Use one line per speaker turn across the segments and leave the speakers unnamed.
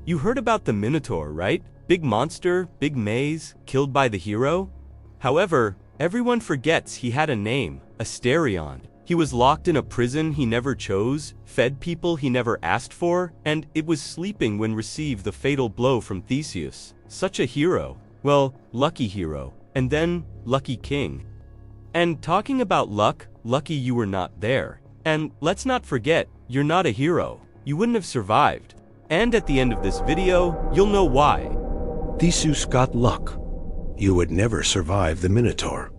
You heard about the Minotaur, right? Big monster, big maze, killed by the hero? However, everyone forgets he had a name, Asterion. He was locked in a prison he never chose, fed people he never asked for, and it was sleeping when received the fatal blow from Theseus. Such a hero. Well, lucky hero. And then, lucky king. And talking about luck, lucky you were not there. And let's not forget, you're not a hero. You wouldn't have survived. And at the end of this video, you'll know why.
Theseus got luck. You would never survive the Minotaur.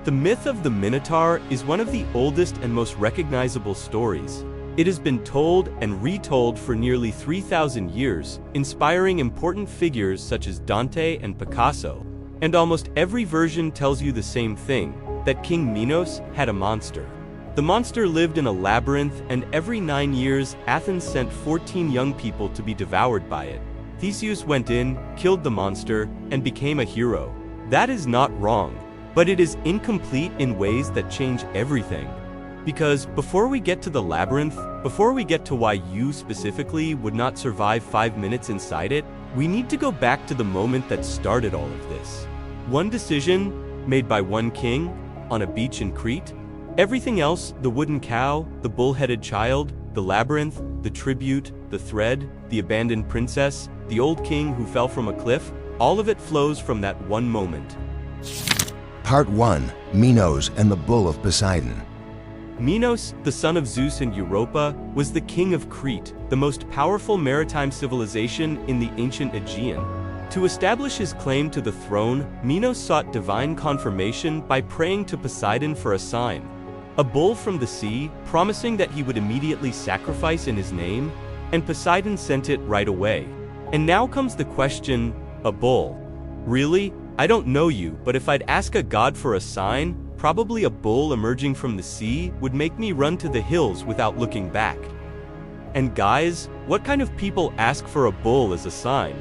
The myth of the Minotaur is one of the oldest and most recognizable stories. It has been told and retold for nearly 3,000 years, inspiring important figures such as Dante and Picasso. And almost every version tells you the same thing, that King Minos had a monster. The monster lived in a labyrinth, and every 9 years, Athens sent 14 young people to be devoured by it. Theseus went in, killed the monster, and became a hero. That is not wrong, but it is incomplete in ways that change everything. Because before we get to the labyrinth, before we get to why you specifically would not survive 5 minutes inside it, we need to go back to the moment that started all of this. One decision, made by one king, on a beach in Crete. Everything else, the wooden cow, the bull-headed child, the labyrinth, the tribute, the thread, the abandoned princess, the old king who fell from a cliff, all of it flows from that one moment.
Part 1. Minos and the Bull of Poseidon.
Minos, the son of Zeus and Europa, was the king of Crete, the most powerful maritime civilization in the ancient Aegean. To establish his claim to the throne, Minos sought divine confirmation by praying to Poseidon for a sign. A bull from the sea, promising that he would immediately sacrifice in his name, and Poseidon sent it right away. And now comes the question, a bull? Really? I don't know you, but if I'd ask a god for a sign, probably a bull emerging from the sea would make me run to the hills without looking back. And guys, what kind of people ask for a bull as a sign?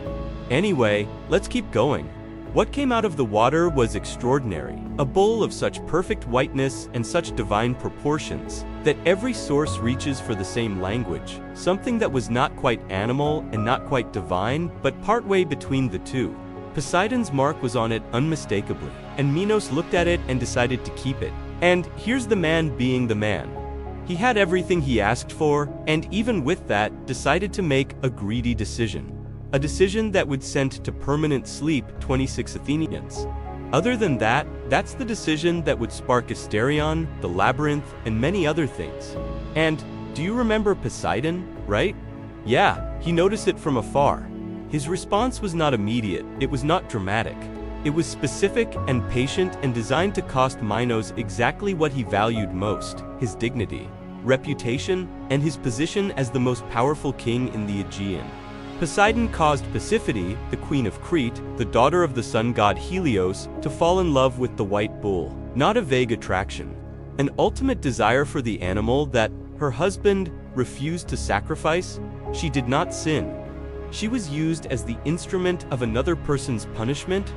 Anyway, let's keep going. What came out of the water was extraordinary, a bull of such perfect whiteness and such divine proportions, that every source reaches for the same language, something that was not quite animal and not quite divine, but partway between the two. Poseidon's mark was on it unmistakably, and Minos looked at it and decided to keep it. And here's the man being the man. He had everything he asked for, and even with that, decided to make a greedy decision. A decision that would send to permanent sleep 26 Athenians. Other than that, that's the decision that would spark Asterion, the Labyrinth, and many other things. And do you remember Poseidon, right? Yeah, he noticed it from afar. His response was not immediate, it was not dramatic. It was specific and patient and designed to cost Minos exactly what he valued most, his dignity, reputation, and his position as the most powerful king in the Aegean. Poseidon caused Pasiphae, the queen of Crete, the daughter of the sun god Helios, to fall in love with the white bull, not a vague attraction. An ultimate desire for the animal that her husband refused to sacrifice. She did not sin. She was used as the instrument of another person's punishment.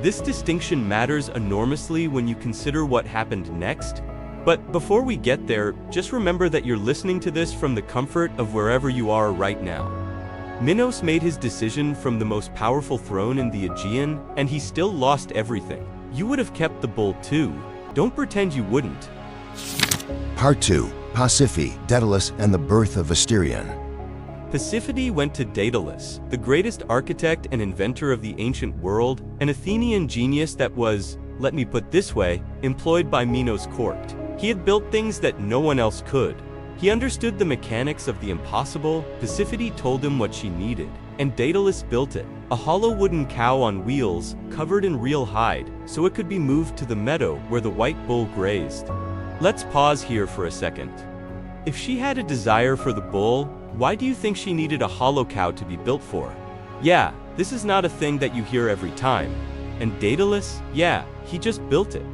This distinction matters enormously when you consider what happened next. But before we get there, just remember that you're listening to this from the comfort of wherever you are right now. Minos made his decision from the most powerful throne in the Aegean, and he still lost everything. You would have kept the bull too. Don't pretend you wouldn't.
Part 2. Pasiphae, Daedalus, and the Birth of Asterion.
Pasiphae went to Daedalus, the greatest architect and inventor of the ancient world, an Athenian genius that was, let me put this way, employed by Minos' court. He had built things that no one else could. He understood the mechanics of the impossible. Pasiphae told him what she needed, and Daedalus built it, a hollow wooden cow on wheels, covered in real hide, so it could be moved to the meadow where the white bull grazed. Let's pause here for a second. If she had a desire for the bull, why do you think she needed a hollow cow to be built for? Yeah, this is not a thing that you hear every time. And Daedalus, yeah, he just built it.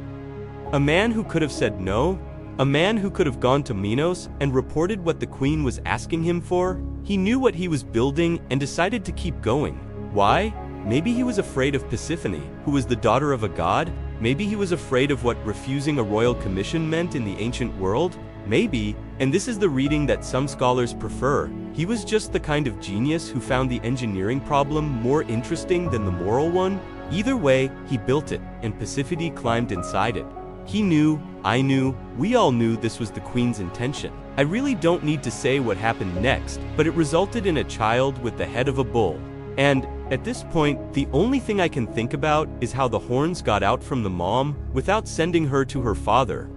A man who could have said no, a man who could have gone to Minos and reported what the queen was asking him for. He knew what he was building and decided to keep going. Why? Maybe he was afraid of Pasiphae, who was the daughter of a god. Maybe he was afraid of what refusing a royal commission meant in the ancient world. Maybe, and this is the reading that some scholars prefer, He was just the kind of genius who found the engineering problem more interesting than the moral one. Either way, he built it, and Pasiphae climbed inside it. He knew, I knew, we all knew this was the queen's intention. I really don't need to say what happened next, but it resulted in a child with the head of a bull. And, at this point, the only thing I can think about is how the horns got out from the mom without sending her to her father.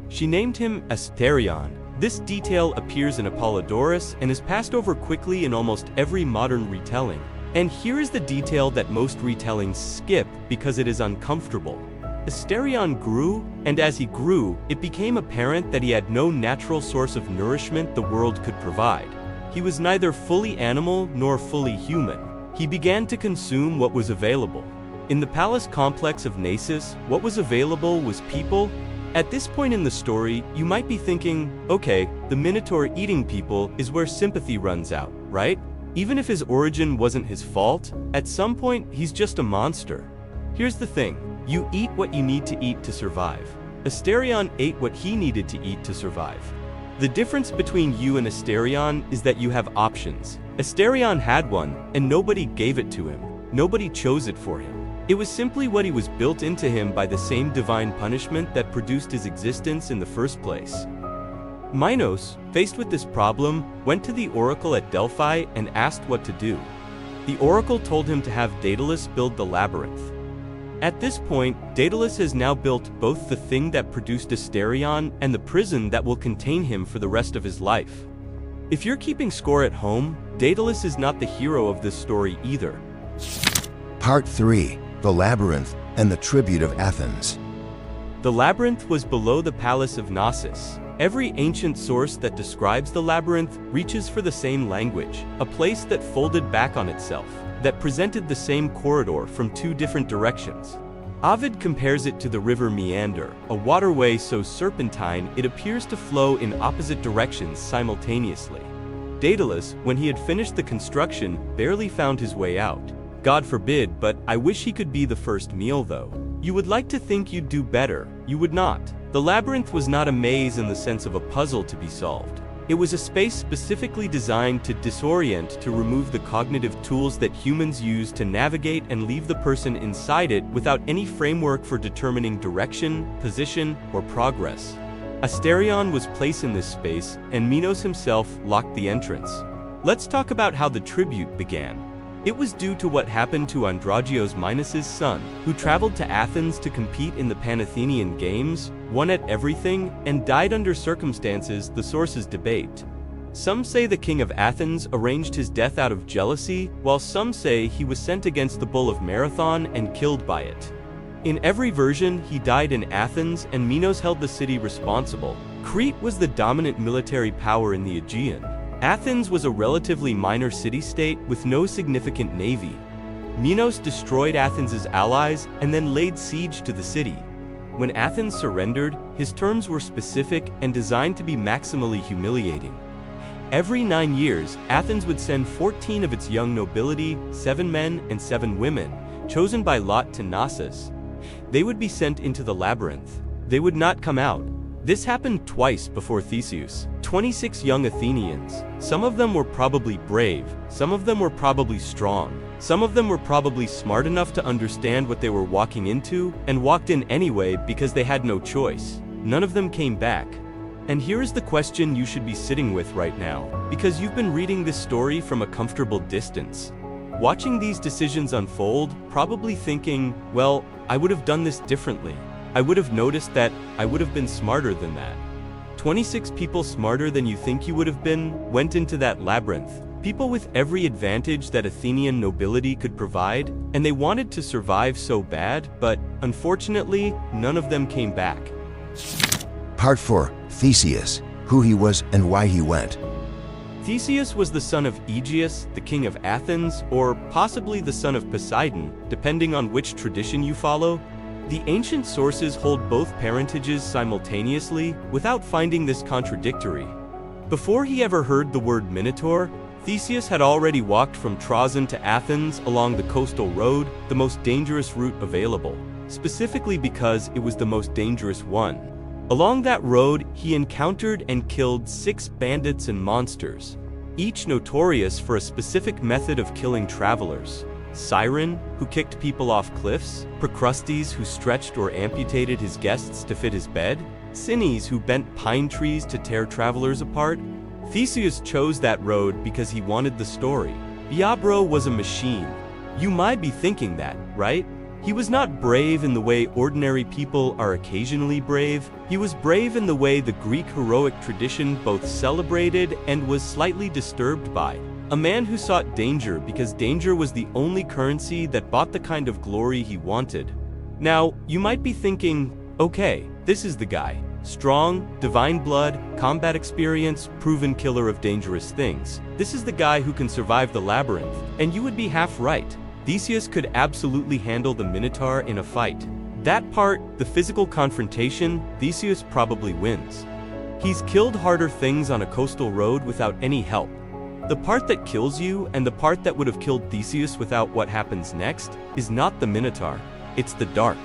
She named him Asterion. This detail appears in Apollodorus and is passed over quickly in almost every modern retelling. And here is the detail that most retellings skip because it is uncomfortable. Asterion grew, and as he grew, it became apparent that he had no natural source of nourishment the world could provide. He was neither fully animal nor fully human. He began to consume what was available. In the palace complex of Nasus, what was available was people. At this point in the story, you might be thinking, okay, the Minotaur eating people is where sympathy runs out, right? Even if his origin wasn't his fault, at some point he's just a monster. Here's the thing, you eat what you need to eat to survive. Asterion ate what he needed to eat to survive. The difference between you and Asterion is that you have options. Asterion had one, and nobody gave it to him. Nobody chose it for him. It was simply what he was built into him by the same divine punishment that produced his existence in the first place. Minos, faced with this problem, went to the oracle at Delphi and asked what to do. The oracle told him to have Daedalus build the labyrinth. At this point, Daedalus has now built both the thing that produced Asterion and the prison that will contain him for the rest of his life. If you're keeping score at home, Daedalus is not the hero of this story either.
Part 3. The Labyrinth and the Tribute of Athens.
The labyrinth was below the palace of Nasus. Every ancient source that describes the labyrinth reaches for the same language, a place that folded back on itself, that presented the same corridor from two different directions. Ovid compares it to the river Meander, a waterway so serpentine it appears to flow in opposite directions simultaneously. Daedalus, when he had finished the construction, barely found his way out. God forbid, but I wish he could be the first meal though. You would like to think you'd do better, you would not. The labyrinth was not a maze in the sense of a puzzle to be solved. It was a space specifically designed to disorient, to remove the cognitive tools that humans use to navigate and leave the person inside it without any framework for determining direction, position, or progress. Asterion was placed in this space, and Minos himself locked the entrance. Let's talk about how the tribute began. It was due to what happened to Androgeos Minos' son, who traveled to Athens to compete in the Pan-Athenian Games, won at everything, and died under circumstances the sources debate. Some say the king of Athens arranged his death out of jealousy, while some say he was sent against the bull of Marathon and killed by it. In every version, he died in Athens and Minos held the city responsible. Crete was the dominant military power in the Aegean. Athens was a relatively minor city-state with no significant navy. Minos destroyed Athens' allies and then laid siege to the city. When Athens surrendered, his terms were specific and designed to be maximally humiliating. Every 9 years, Athens would send 14 of its young nobility, 7 men and 7 women, chosen by lot to Nasus. They would be sent into the labyrinth. They would not come out. This happened twice before Theseus. 26 young Athenians. Some of them were probably brave, some of them were probably strong, some of them were probably smart enough to understand what they were walking into, and walked in anyway because they had no choice. None of them came back. And here is the question you should be sitting with right now, because you've been reading this story from a comfortable distance. Watching these decisions unfold, probably thinking, well, I would have done this differently. I would have noticed that, I would have been smarter than that. 26 people smarter than you think you would have been went into that labyrinth. People with every advantage that Athenian nobility could provide, and they wanted to survive so bad, but unfortunately, none of them came back.
Part 4. Theseus, who he was and why he went.
Theseus was the son of Aegeus, the king of Athens, or possibly the son of Poseidon, depending on which tradition you follow. The ancient sources hold both parentages simultaneously without finding this contradictory. Before he ever heard the word Minotaur, Theseus had already walked from Troezen to Athens along the coastal road, the most dangerous route available, specifically because it was the most dangerous one. Along that road, he encountered and killed 6 bandits and monsters. each notorious for a specific method of killing travelers. Siren, who kicked people off cliffs, Procrustes, who stretched or amputated his guests to fit his bed, Cines, who bent pine trees to tear travelers apart. Theseus chose that road because he wanted the story. Diablo was a machine. You might be thinking that, right? He was not brave in the way ordinary people are occasionally brave. He was brave in the way the Greek heroic tradition both celebrated and was slightly disturbed by. A man who sought danger because danger was the only currency that bought the kind of glory he wanted. Now, you might be thinking, okay, this is the guy. Strong, divine blood, combat experience, proven killer of dangerous things. This is the guy who can survive the labyrinth. And you would be half right. Theseus could absolutely handle the Minotaur in a fight. That part, the physical confrontation, Theseus probably wins. He's killed harder things on a coastal road without any help. The part that kills you and the part that would have killed Theseus without what happens next is not the Minotaur, it's the dark.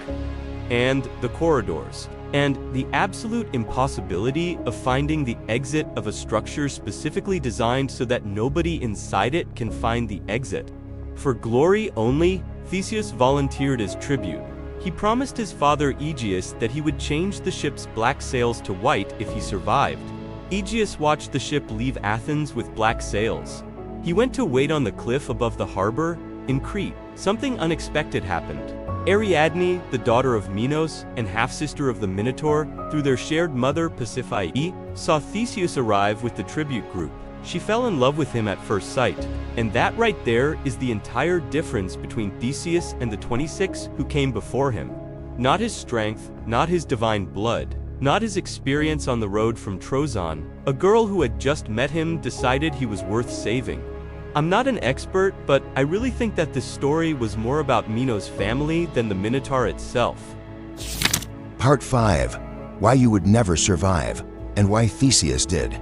And the corridors. And the absolute impossibility of finding the exit of a structure specifically designed so that nobody inside it can find the exit. For glory only, Theseus volunteered as tribute. He promised his father Aegeus that he would change the ship's black sails to white if he survived. Aegeus watched the ship leave Athens with black sails. He went to wait on the cliff above the harbor. In Crete, something unexpected happened. Ariadne, the daughter of Minos and half-sister of the Minotaur, through their shared mother Pasiphae, saw Theseus arrive with the tribute group. She fell in love with him at first sight. And that right there is the entire difference between Theseus and the 26 who came before him. Not his strength, not his divine blood, not his experience on the road from Troezen. A girl who had just met him decided he was worth saving. I'm not an expert, but I really think that this story was more about Minos' family than the Minotaur itself.
Part 5. Why you would never survive, and why Theseus did.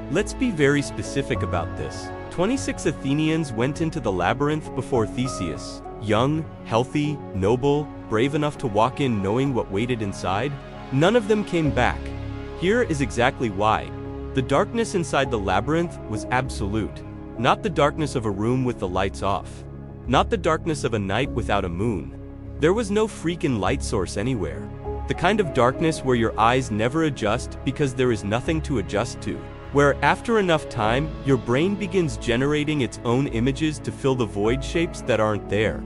Let's be very specific about this. 26 Athenians went into the labyrinth before Theseus. Young, healthy, noble, brave enough to walk in knowing what waited inside. None of them came back. Here is exactly why. The darkness inside the labyrinth was absolute. Not the darkness of a room with the lights off. Not the darkness of a night without a moon. There was no freaking light source anywhere. The kind of darkness where your eyes never adjust because there is nothing to adjust to. Where after enough time, your brain begins generating its own images to fill the void shapes that aren't there.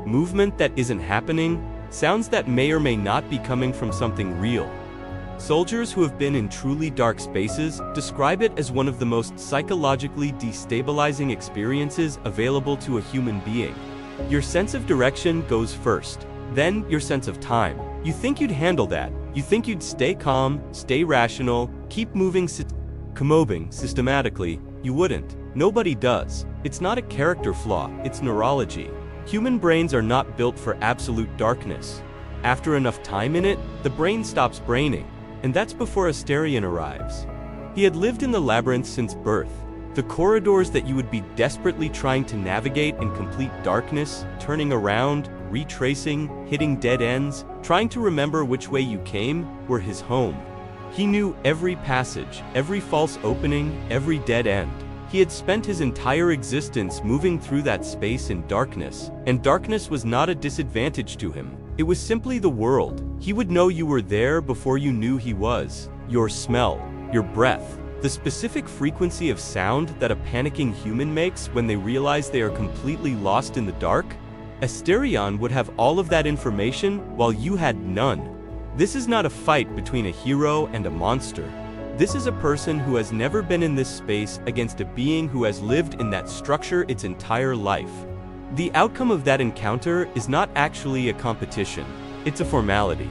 Movement that isn't happening, sounds that may or may not be coming from something real. Soldiers who have been in truly dark spaces describe it as one of the most psychologically destabilizing experiences available to a human being. Your sense of direction goes first, then your sense of time. You think you'd handle that. You think you'd stay calm, stay rational, keep moving systematically. You wouldn't. Nobody does. It's not a character flaw, it's neurology. Human brains are not built for absolute darkness. After enough time in it, the brain stops braining. And that's before Asterion arrives. He had lived in the labyrinth since birth. The corridors that you would be desperately trying to navigate in complete darkness, turning around, retracing, hitting dead ends, trying to remember which way you came, were his home. He knew every passage, every false opening, every dead end. He had spent his entire existence moving through that space in darkness, and darkness was not a disadvantage to him. It was simply the world. He would know you were there before you knew he was. Your smell, your breath, the specific frequency of sound that a panicking human makes when they realize they are completely lost in the dark. Asterion would have all of that information while you had none. This is not a fight between a hero and a monster. This is a person who has never been in this space against a being who has lived in that structure its entire life. The outcome of that encounter is not actually a competition, it's a formality.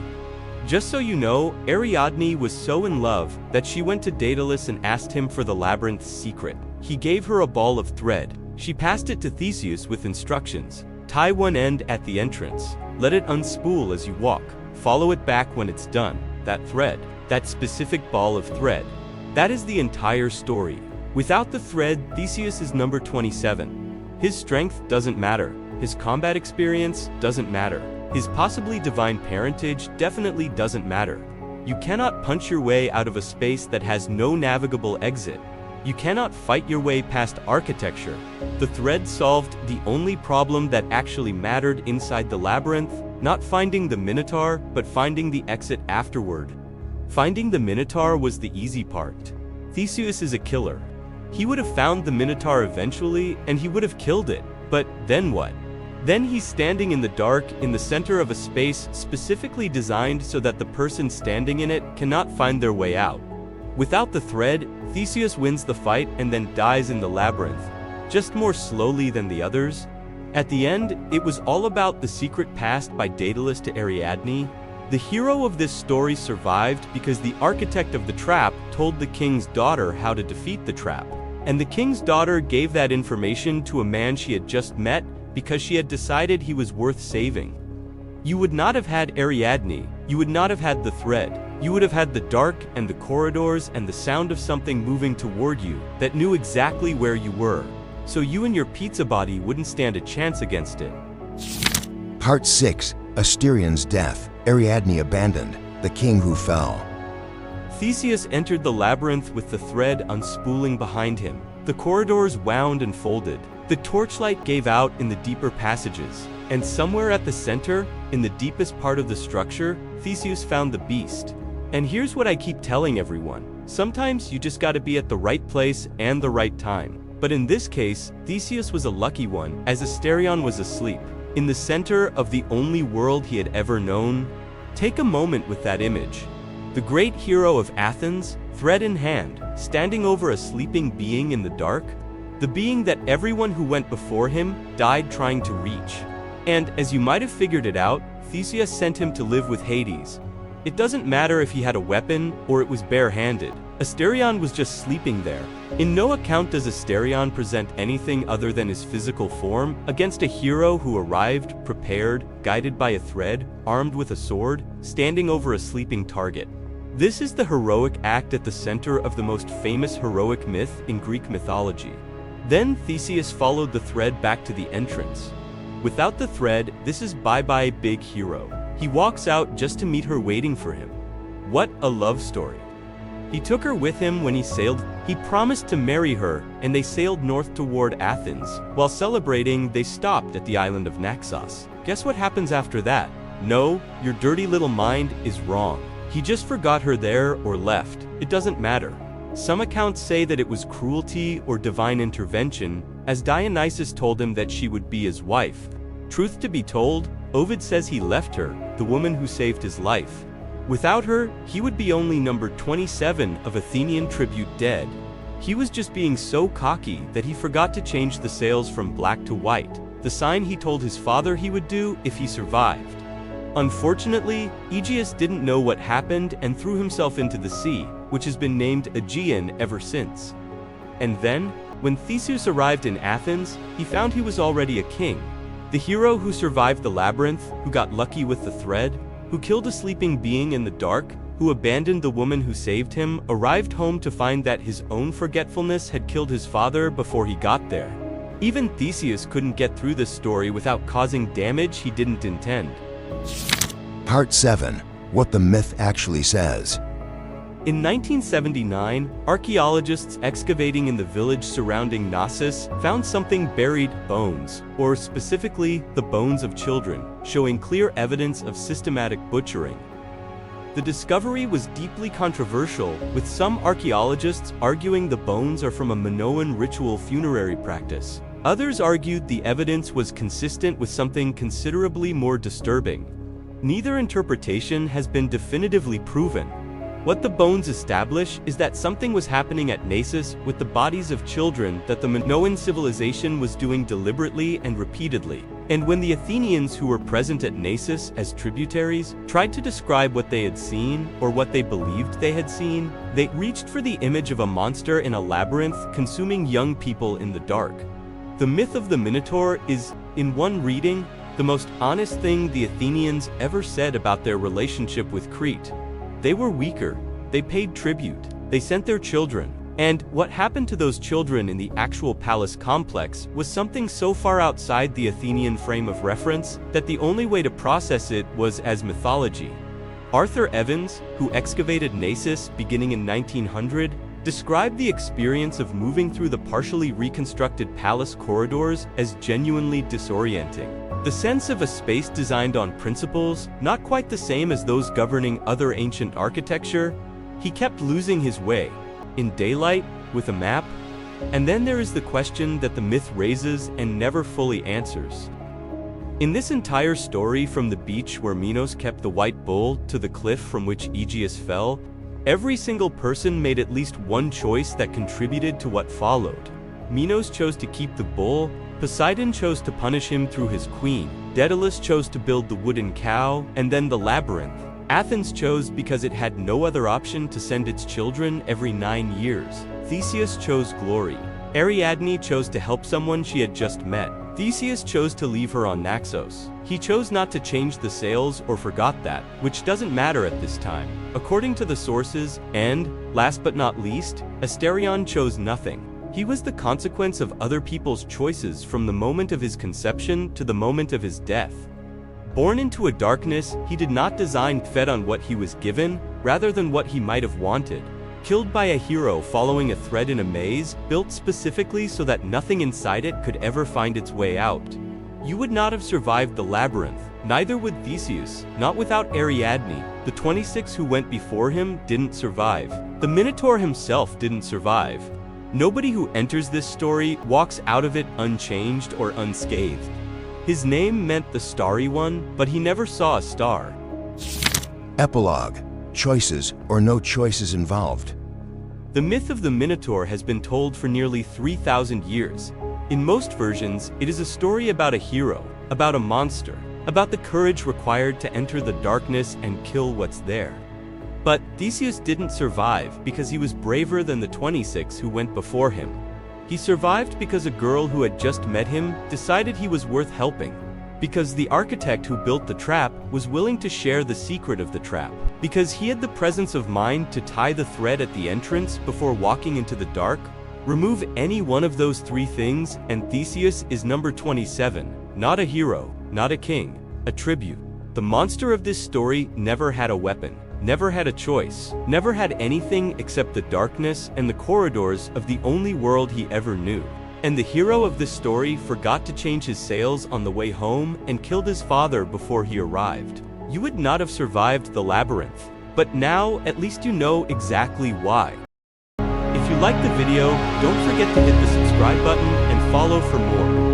Just so you know, Ariadne was so in love that she went to Daedalus and asked him for the labyrinth's secret. He gave her a ball of thread. She passed it to Theseus with instructions. Tie one end at the entrance. Let it unspool as you walk. Follow it back when it's done. That thread, that specific ball of thread. That is the entire story. Without the thread, Theseus is number 27. His strength doesn't matter. His combat experience doesn't matter. His possibly divine parentage definitely doesn't matter. You cannot punch your way out of a space that has no navigable exit. You cannot fight your way past architecture. The thread solved the only problem that actually mattered inside the labyrinth, not finding the Minotaur, but finding the exit afterward. Finding the Minotaur was the easy part. Theseus is a killer. He would have found the Minotaur eventually, and he would have killed it. But then what? Then he's standing in the dark, in the center of a space specifically designed so that the person standing in it cannot find their way out. Without the thread, Theseus wins the fight and then dies in the labyrinth, just more slowly than the others. At the end, it was all about the secret passed by Daedalus to Ariadne. The hero of this story survived because the architect of the trap told the king's daughter how to defeat the trap. And the king's daughter gave that information to a man she had just met because she had decided he was worth saving. You would not have had Ariadne, you would not have had the thread, you would have had the dark and the corridors and the sound of something moving toward you that knew exactly where you were. So you and your pizza body wouldn't stand a chance against it.
Part 6. Asterion's death. Ariadne abandoned. The king who fell.
Theseus entered the labyrinth with the thread unspooling behind him. The corridors wound and folded. The torchlight gave out in the deeper passages. And somewhere at the center, in the deepest part of the structure, Theseus found the beast. And here's what I keep telling everyone. Sometimes you just gotta be at the right place and the right time. But in this case, Theseus was a lucky one, as Asterion was asleep, in the center of the only world he had ever known. Take a moment with that image. The great hero of Athens, thread in hand, standing over a sleeping being in the dark. The being that everyone who went before him died trying to reach. And, as you might have figured it out, Theseus sent him to live with Hades. It doesn't matter if he had a weapon or it was bare-handed. Asterion was just sleeping there. In no account does Asterion present anything other than his physical form against a hero who arrived, prepared, guided by a thread, armed with a sword, standing over a sleeping target. This is the heroic act at the center of the most famous heroic myth in Greek mythology. Then Theseus followed the thread back to the entrance. Without the thread, this is bye-bye big hero. He walks out just to meet her waiting for him. What a love story. He took her with him when he sailed. He promised to marry her, and they sailed north toward Athens. While celebrating, they stopped at the island of Naxos. Guess what happens after that? No, your dirty little mind is wrong. He just forgot her there or left. It doesn't matter. Some accounts say that it was cruelty or divine intervention, as Dionysus told him that she would be his wife. Truth to be told, Ovid says he left her, the woman who saved his life. Without her, he would be only number 27 of Athenian tribute dead. He was just being so cocky that he forgot to change the sails from black to white, the sign he told his father he would do if he survived. Unfortunately, Aegeus didn't know what happened and threw himself into the sea, which has been named Aegean ever since. And then, when Theseus arrived in Athens, he found he was already a king. The hero who survived the labyrinth, who got lucky with the thread, who killed a sleeping being in the dark, who abandoned the woman who saved him, arrived home to find that his own forgetfulness had killed his father before he got there. Even Theseus couldn't get through this story without causing damage he didn't intend.
Part 7. What the myth actually says.
In 1979, archaeologists excavating in the village surrounding Knossos found something buried bones, or specifically, the bones of children, showing clear evidence of systematic butchering. The discovery was deeply controversial, with some archaeologists arguing the bones are from a Minoan ritual funerary practice. Others argued the evidence was consistent with something considerably more disturbing. Neither interpretation has been definitively proven. What the bones establish is that something was happening at Knossos with the bodies of children that the Minoan civilization was doing deliberately and repeatedly. And when the Athenians who were present at Knossos as tributaries tried to describe what they had seen or what they believed they had seen, they reached for the image of a monster in a labyrinth consuming young people in the dark. The myth of the Minotaur is, in one reading, the most honest thing the Athenians ever said about their relationship with Crete. They were weaker, they paid tribute, they sent their children, and what happened to those children in the actual palace complex was something so far outside the Athenian frame of reference that the only way to process it was as mythology. Arthur Evans, who excavated Knossos beginning in 1900, described the experience of moving through the partially reconstructed palace corridors as genuinely disorienting. The sense of a space designed on principles, not quite the same as those governing other ancient architecture, he kept losing his way. In daylight, with a map, and then there is the question that the myth raises and never fully answers. In this entire story, from the beach where Minos kept the white bull to the cliff from which Aegeus fell, every single person made at least one choice that contributed to what followed. Minos chose to keep the bull, Poseidon chose to punish him through his queen, Daedalus chose to build the wooden cow, and then the labyrinth. Athens chose because it had no other option to send its children every 9 years. Theseus chose glory. Ariadne chose to help someone she had just met. Theseus chose to leave her on Naxos. He chose not to change the sails or forgot that, which doesn't matter at this time. According to the sources, and, last but not least, Asterion chose nothing. He was the consequence of other people's choices from the moment of his conception to the moment of his death. Born into a darkness he did not design, fed on what he was given, rather than what he might have wanted. Killed by a hero following a thread in a maze, built specifically so that nothing inside it could ever find its way out. You would not have survived the labyrinth, neither would Theseus, not without Ariadne. The 26 who went before him didn't survive. The Minotaur himself didn't survive. Nobody who enters this story walks out of it unchanged or unscathed. His name meant the starry one, but he never saw a star.
Epilogue. Choices or no choices involved.
The myth of the Minotaur has been told for nearly 3,000 years. In most versions, it is a story about a hero, about a monster, about the courage required to enter the darkness and kill what's there. But Theseus didn't survive because he was braver than the 26 who went before him. He survived because a girl who had just met him decided he was worth helping. Because the architect who built the trap was willing to share the secret of the trap. Because he had the presence of mind to tie the thread at the entrance before walking into the dark. Remove any one of those three things and Theseus is number 27, not a hero, not a king, a tribute. The monster of this story never had a weapon, never had a choice, never had anything except the darkness and the corridors of the only world he ever knew. And the hero of this story forgot to change his sails on the way home and killed his father before he arrived. You would not have survived the labyrinth, but now at least you know exactly why. If you liked the video, don't forget to hit the subscribe button and follow for more.